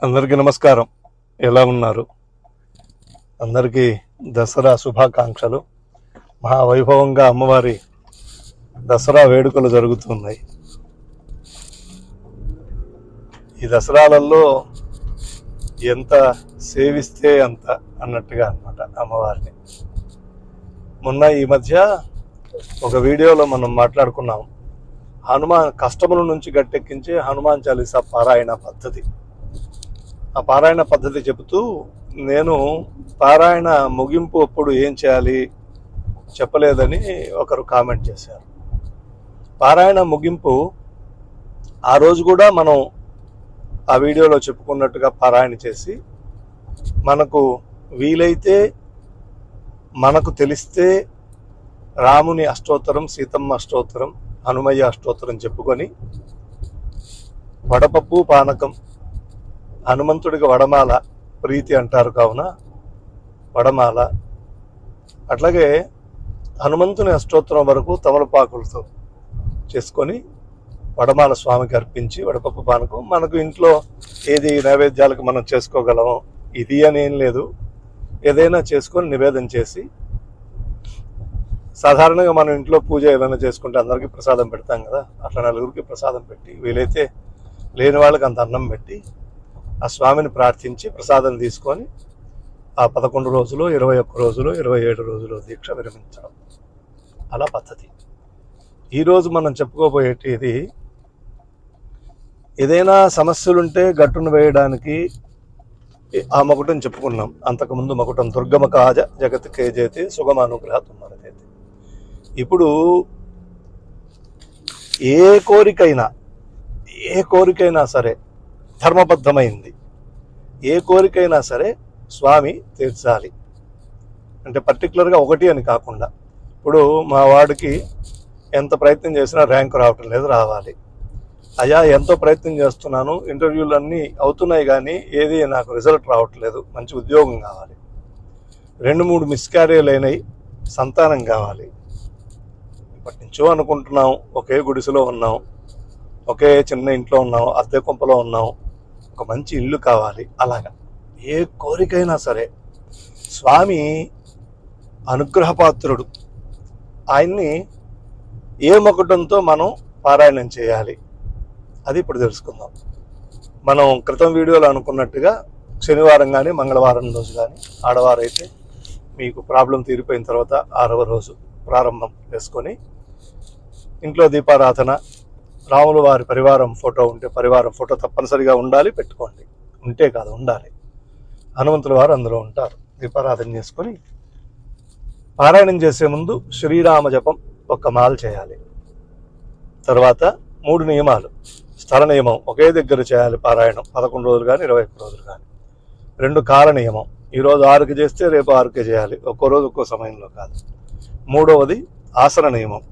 అందరికీ నమస్కారం. ఎలా ఉన్నారు? అందరికీ దసరా శుభాకాంక్షలు. మహావైభవంగా అమ్మవారి దసరా వేడుకలు జరుగుతున్నాయి. ఈ దసరాలలో ఎంత సేవిస్తే అంత అన్నట్టుగా అన్నమాట అమ్మవారిని. మొన్న ఈ మధ్య ఒక వీడియోలో మనం మాట్లాడుకున్నాం, హనుమాన్ కష్టముల నుంచి గట్టెక్కించే హనుమాన్ చాలీసా పారాయణ పద్ధతి. ఆ పారాయణ పద్ధతి చెబుతూ నేను పారాయణ ముగింపు అప్పుడు ఏం చేయాలి చెప్పలేదని ఒకరు కామెంట్ చేశారు. పారాయణ ముగింపు ఆ రోజు కూడా మనం ఆ వీడియోలో చెప్పుకున్నట్టుగా పారాయణ చేసి, మనకు వీలైతే మనకు తెలిస్తే రాముని అష్టోత్తరం, సీతమ్మ అష్టోత్తరం, హనుమయ్య అష్టోత్తరం చెప్పుకొని వడపప్పు పానకం, హనుమంతుడికి వడమాల ప్రీతి అంటారు కావున వడమాల, అట్లాగే హనుమంతుని అష్టోత్తరం వరకు తమలపాకులతో చేసుకొని వడమాల స్వామికి అర్పించి వడపప్పు పానకం, మనకు ఇంట్లో ఏది నైవేద్యాలకు మనం చేసుకోగలమో ఇది అని ఏం లేదు, ఏదైనా చేసుకొని నివేదన చేసి, సాధారణంగా మనం ఇంట్లో పూజ ఏదైనా చేసుకుంటే అందరికీ ప్రసాదం పెడతాం కదా, అట్లా నలుగురికి ప్రసాదం పెట్టి, వీలైతే లేని వాళ్ళకి అంత అన్నం పెట్టి ఆ స్వామిని ప్రార్థించి ప్రసాదం తీసుకొని ఆ 11 రోజులు, 21 రోజులు, 27 రోజులు దీక్ష విరమించడం, అలా పద్ధతి. ఈరోజు మనం చెప్పుకోబోయేది, ఏదైనా సమస్యలుంటే గట్టును వేయడానికి ఆ మకుటం చెప్పుకున్నాం. అంతకుముందు మకుటం దుర్గమ కాజ జగత్ కేజేతి సుగమ అనుగ్రహ తుమ్మరదేతి. ఇప్పుడు ఏ కోరికైనా సరే ధర్మబద్ధమైంది, ఏ కోరికైనా సరే స్వామి తీర్చాలి. అంటే పర్టికులర్గా ఒకటి అని కాకుండా, ఇప్పుడు మా వాడికి ఎంత ప్రయత్నం చేసినా ర్యాంకు రావటం లేదు, రావాలి. అయ్యా ఎంతో ప్రయత్నం చేస్తున్నాను, ఇంటర్వ్యూలు అన్నీ అవుతున్నాయి కానీ ఏది నాకు రిజల్ట్ రావట్లేదు, మంచి ఉద్యోగం కావాలి. 2-3 మిస్క్యారేజ్ అయినాయి, సంతానం కావాలి. ఇప్పటి నుంచో అనుకుంటున్నాం, ఒకే గుడిసెలో ఉన్నాం, ఒకే చిన్న ఇంట్లో ఉన్నాం, అద్దె కొంపలో ఉన్నాం, ఒక మంచి ఇల్లు కావాలి. అలాగా ఏ కోరికైనా సరే స్వామి అనుగ్రహపాత్రుడు. ఆయన్ని ఏ మకుటంతో మనం పారాయణం చేయాలి అది ఇప్పుడు తెలుసుకుందాం. మనం క్రితం వీడియోలో అనుకున్నట్టుగా శనివారం కానీ మంగళవారం రోజు కానీ, ఆడవారైతే మీకు ప్రాబ్లం తీరిపోయిన తర్వాత 6వ రోజు ప్రారంభం చేసుకొని ఇంట్లో దీపారాధన, రాముల వారి పరివారం ఫోటో ఉంటే పరివారం ఫోటో తప్పనిసరిగా ఉండాలి, పెట్టుకోండి. ఉంటే కాదు, ఉండాలి. హనుమంతుల వారు అందులో ఉంటారు. దీపారాధన చేసుకొని పారాయణం చేసే ముందు శ్రీరామ జపం ఒక్క మాల చేయాలి. తర్వాత 3 నియమాలు. స్థల నియమం, ఒకే దగ్గర చేయాలి పారాయణం, 11 రోజులు కానీ 21 రోజులు కానీ. 2 కాల నియమం, ఈరోజు 6కి చేస్తే రేపు 6కే చేయాలి, ఒక్కో రోజు ఒక్కో సమయంలో కాదు. 3వది ఆసన నియమం,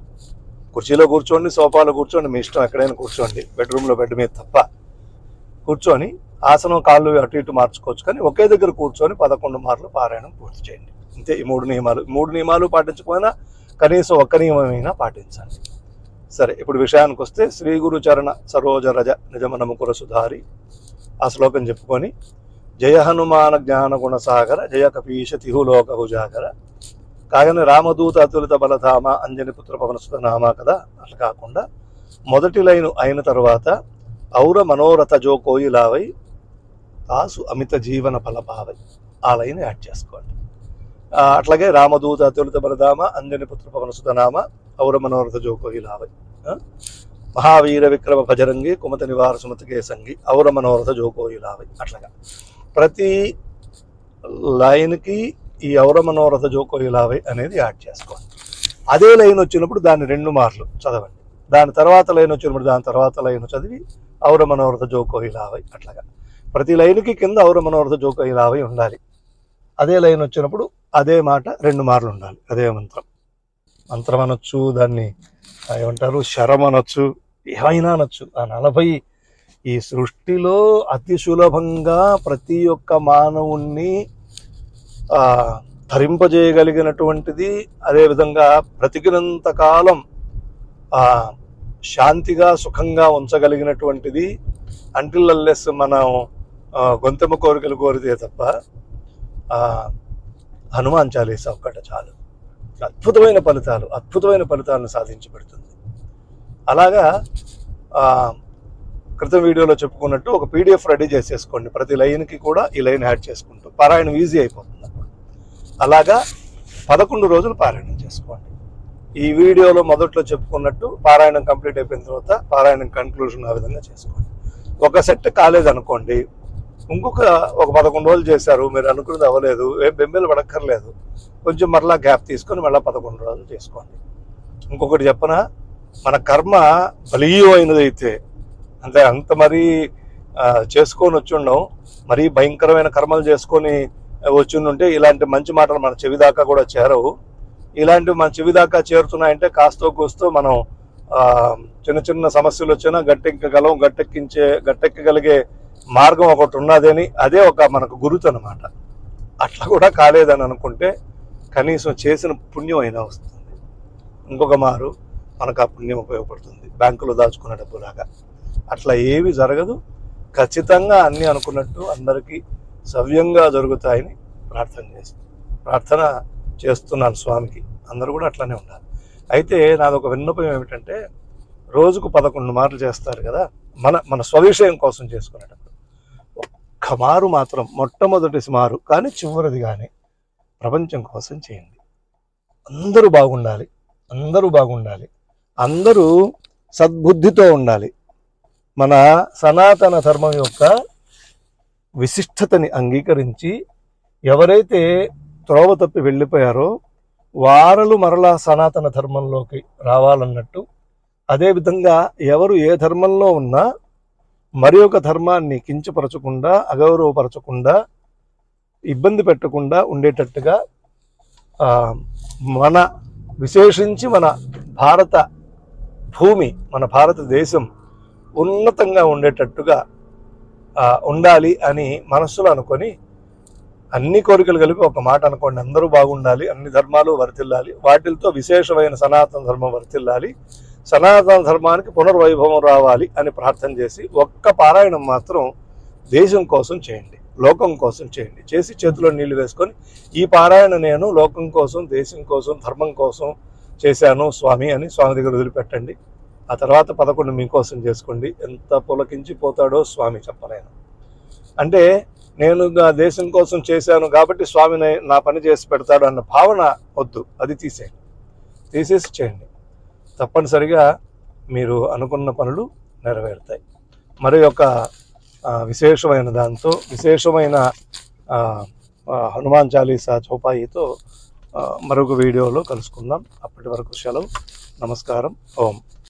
కుర్చీలో కూర్చోండి, సోఫాలో కూర్చోండి, మీ ఇష్టం, ఎక్కడైనా కూర్చోండి, బెడ్రూమ్లో బెడ్ మీద తప్ప కూర్చొని ఆసనం కాళ్ళు అటు ఇటు మార్చుకోవచ్చు, కానీ ఒకే దగ్గర కూర్చొని 11 మార్లు పారాయణం పూర్తి చేయండి. అంతే. ఈ 3 నియమాలు. 3 నియమాలు పాటించకపోయినా కనీసం ఒక్క నియమమైనా పాటించండి. సరే, ఇప్పుడు విషయానికి వస్తే, శ్రీ గురు చరణ సరోజ రజ నిజమనముకుర సుధారి ఆ శ్లోకం చెప్పుకొని, జయ హనుమాన జ్ఞాన గుణసాగర జయ కపీశ తిహులోక భుజాగర కాగని రామదూత అతులిత బలధామ అంజని పుత్ర పవనసుత నామా కదా. అట్లా కాకుండా మొదటి లైను అయిన తర్వాత ఔర మనోరథ జో కోయిలావై తాసు అమిత జీవన ఫలభావై, ఆ లైన్ యాడ్ చేసుకోండి. అట్లాగే రామదూత అతులిత బలధామ అంజని పుత్ర పవనసుత నామ ఔర మనోరథ జో కోయిలావై, మహావీర విక్రమ భజరంగి కుమత నివార సుమతికే సంగి ఔర మనోరథ జో కోయిలావై. అట్లాగా ప్రతి లైన్కి ఈ ఔర మనోరథ జో కోయిలావై అనేది యాడ్ చేసుకోండి. అదే లైన్ వచ్చినప్పుడు దాన్ని 2 మార్లు చదవండి. దాని తర్వాత లైన్ వచ్చినప్పుడు దాని తర్వాత లైన్ చదివి ఔర మనోరథ జో కోయిలావై. అట్లాగా ప్రతి లైన్కి కింద ఔర మనోరథ జో కోయిలావై ఉండాలి. అదే లైన్ వచ్చినప్పుడు అదే మాట 2 మార్లు ఉండాలి. అదే మంత్రం అనొచ్చు, దాన్ని ఏమంటారు, శరం అనొచ్చు, ఏమైనా అనొచ్చు. ఆ 40 ఈ సృష్టిలో అతి సులభంగా ప్రతి ఒక్క మానవుణ్ణి ధరింపజేయగలిగినటువంటిది, అదేవిధంగా బ్రతికినంత కాలం శాంతిగా సుఖంగా ఉంచగలిగినటువంటిది, అంటిల్ అన్లెస్ మనం గొంతెమ్మ కోరికలు కోరితే తప్ప హనుమాన్ చాలీసా ఒక్కట చాలు, అద్భుతమైన ఫలితాలను సాధించి పెడుతుంది. అలాగా క్రితం వీడియోలో చెప్పుకున్నట్టు ఒక PDF రెడీ చేసేసుకోండి. ప్రతి లైన్కి కూడా ఈ లైన్ యాడ్ చేసుకుంటూ పారాయణం ఈజీ అయిపోతుంది. అలాగా 11 రోజులు పారాయణం చేసుకోండి. ఈ వీడియోలో మొదట్లో చెప్పుకున్నట్టు పారాయణం కంప్లీట్ అయిపోయిన తర్వాత పారాయణం కన్క్లూజన్ ఆ విధంగా చేసుకోండి. ఒక సెట్ కాలేదనుకోండి, ఒక 11 రోజులు చేశారు, మీరు అనుకున్నది అవ్వలేదు, ఏం బెంబేలు పడక్కర్లేదు, కొంచెం మరలా గ్యాప్ తీసుకొని మళ్ళీ 11 రోజులు చేసుకోండి. ఇంకొకటి చెప్పనా, మన కర్మ బలీయమైనదైతే అంటే అంత మరీ చేసుకొని వచ్చుండం, మరీ భయంకరమైన కర్మలు చేసుకొని వచ్చిండుంటే ఇలాంటి మంచి మాటలు మన చెవి దాకా కూడా చేరవు. ఇలాంటివి మన చెవి దాకా చేరుతున్నాయంటే కాస్తో కూస్తో మనం చిన్న చిన్న సమస్యలు వచ్చినా గట్టెక్కగలిగే మార్గం ఒకటి ఉన్నదని, అదే ఒక మనకు గురుతు అనమాట. అట్లా కూడా కాలేదని అనుకుంటే కనీసం చేసిన పుణ్యం అయినా వస్తుంది. ఇంకొక మారు మనకు ఆ పుణ్యం ఉపయోగపడుతుంది, బ్యాంకులో దాచుకున్న డబ్బులాగా. అట్లా ఏవి జరగదు. ఖచ్చితంగా అన్నీ అనుకున్నట్టు అందరికీ సవ్యంగా జరుగుతాయని ప్రార్థన చేస్తున్నాను స్వామికి. అందరూ కూడా అట్లానే ఉండాలి. అయితే నాదొక విన్నపం ఏమిటంటే, రోజుకు 11 మార్లు చేస్తారు కదా, మన స్వవిషయం కోసం చేసుకునేటప్పుడు ఒక్క మారు మాత్రం, మొట్టమొదటి మారు కానీ చివరిది కానీ ప్రపంచం కోసం చేయండి. అందరూ బాగుండాలి, అందరూ సద్బుద్ధితో ఉండాలి. మన సనాతన ధర్మం యొక్క విశిష్టతని అంగీకరించి ఎవరైతే త్రోవ తప్పి వెళ్ళిపోయారో వారలు మరలా సనాతన ధర్మంలోకి రావాలన్నట్టు, అదేవిధంగా ఎవరు ఏ ధర్మంలో ఉన్నా మరి ఒక ధర్మాన్ని కించపరచకుండా, అగౌరవపరచకుండా, ఇబ్బంది పెట్టకుండా ఉండేటట్టుగా విశేషించి మన భారత భూమి, మన భారతదేశం ఉన్నతంగా ఉండేటట్టుగా ఉండాలి అని మనస్సులో అనుకొని అన్ని కోరికలు కలిపి ఒక మాట అనుకోండి, అందరూ బాగుండాలి, అన్ని ధర్మాలు వర్ధిల్లాలి, వాటితో విశేషమైన సనాతన ధర్మం వర్ధిల్లాలి, సనాతన ధర్మానికి పునర్వైభవం రావాలి అని ప్రార్థన చేసి ఒక్క పారాయణం మాత్రం దేశం కోసం చేయండి, లోకం కోసం చేయండి. చేసి చేతిలో నీళ్లు వేసుకొని, ఈ పారాయణ నేను లోకం కోసం, దేశం కోసం, ధర్మం కోసం చేశాను స్వామి అని స్వామి దగ్గర వదిలిపెట్టండి. ఆ తర్వాత 11 మీకోసం చేసుకోండి. ఎంత పులకించిపోతాడో స్వామి చెప్పలేను. అంటే నేను దేశం కోసం చేశాను కాబట్టి స్వామిని నా పని చేసి పెడతాడు అన్న భావన వద్దు, అది తీసేసి చేయండి. తప్పనిసరిగా మీరు అనుకున్న పనులు నెరవేరుతాయి. మరి ఒక విశేషమైన దాంతో, విశేషమైన హనుమాన్ చాలీసా చౌపాయితో మరొక వీడియోలో కలుసుకుందాం. అప్పటి వరకు సెలవు. నమస్కారం. ఓం.